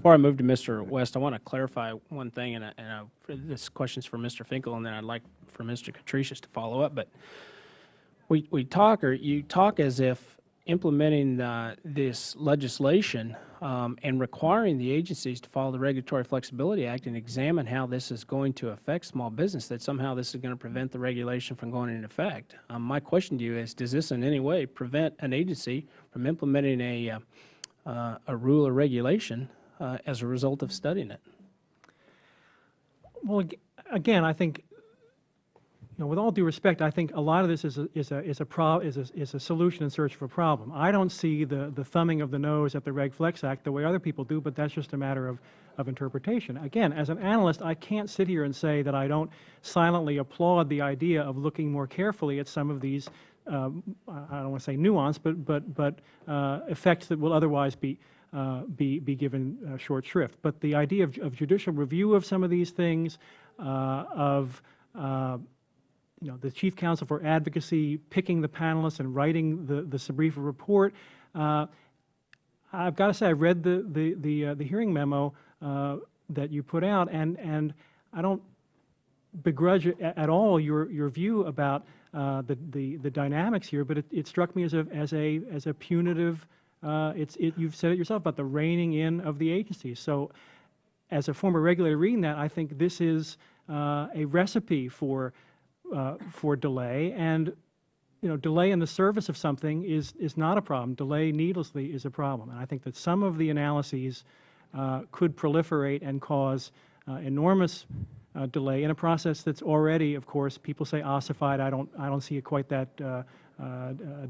Before I move to Mr. West, I want to clarify one thing, this question's for Mr. Finkel, and then I'd like for Mr. Catricius to follow up. But we talk, or you talk, as if implementing this legislation and requiring the agencies to follow the Regulatory Flexibility Act and examine how this is going to affect small business, that somehow this is going to prevent the regulation from going into effect. My question to you is, does this in any way prevent an agency from implementing a rule or regulation as a result of studying it? Well, again, I think, with all due respect, I think a lot of this is a solution in search of a problem. I don't see the thumbing of the nose at the Reg Flex Act the way other people do, but that's just a matter of interpretation. Again, as an analyst, I can't sit here and say that I don't silently applaud the idea of looking more carefully at some of these, I don't want to say nuanced, but effects that will otherwise be given short shrift. But the idea of judicial review of some of these things, the Chief Counsel for Advocacy picking the panelists and writing the SBREFA report. I've got to say, I read the hearing memo that you put out, and I don't begrudge at all your view about the dynamics here, but it struck me as a punitive. You've said it yourself about the reining in of the agencies. So, as a former regulator reading that, I think this is a recipe for delay, and delay in the service of something is not a problem. Delay needlessly is a problem, and I think that some of the analyses could proliferate and cause enormous delay in a process that's already, of course, people say ossified. I don't see it quite that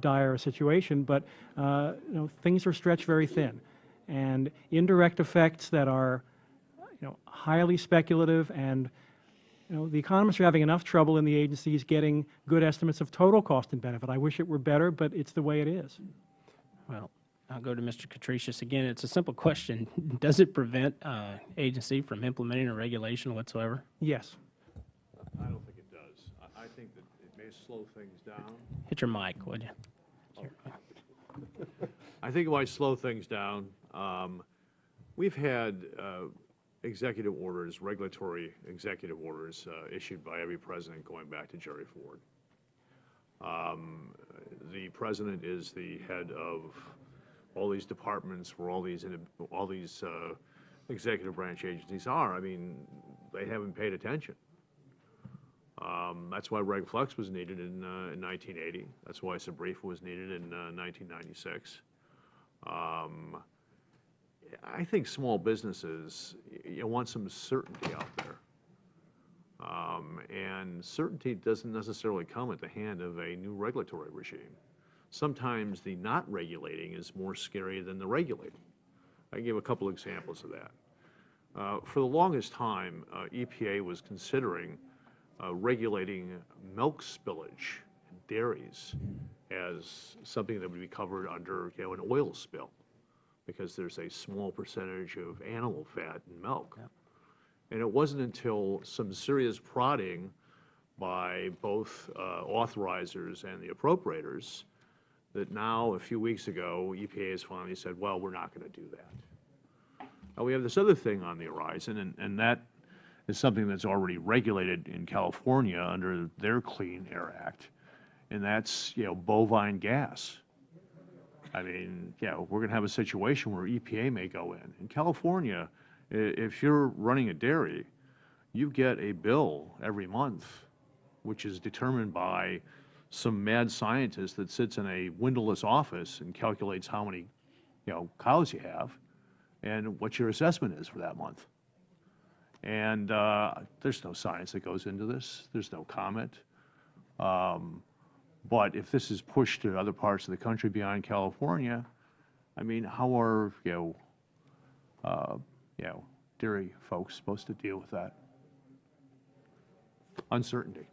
dire a situation, but things are stretched very thin, and indirect effects that are highly speculative, and the economists are having enough trouble in the agencies getting good estimates of total cost and benefit. I wish it were better, but it's the way it is. Well, I'll go to Mr. Catricius again. It's a simple question. Does it prevent agency from implementing a regulation whatsoever? Yes. I don't think it does. I think that it may slow things down. Hit your mic, would you? Oh. I think it might slow things down. We've had executive orders, regulatory executive orders issued by every president going back to Jerry Ford. The president is the head of all these departments where all these executive branch agencies are. I mean, they haven't paid attention. That's why Reg Flex was needed in 1980. That's why SBREFA was needed in 1996. I think small businesses, want some certainty out there. And certainty doesn't necessarily come at the hand of a new regulatory regime. Sometimes the not regulating is more scary than the regulating. I can give a couple examples of that. For the longest time, EPA was considering regulating milk spillage in dairies as something that would be covered under an oil spill, because there's a small percentage of animal fat in milk. Yep. And it wasn't until some serious prodding by both authorizers and the appropriators that now, a few weeks ago, EPA has finally said, well, we're not going to do that. Now, we have this other thing on the horizon, and that is something that's already regulated in California under their Clean Air Act, and that's, bovine gas. I mean, we're going to have a situation where EPA may go in. In California, if you're running a dairy, you get a bill every month, which is determined by some mad scientist that sits in a windowless office and calculates how many, cows you have and what your assessment is for that month. And there's no science that goes into this. There's no comment. But if this is pushed to other parts of the country beyond California, I mean, how are dairy folks supposed to deal with that uncertainty?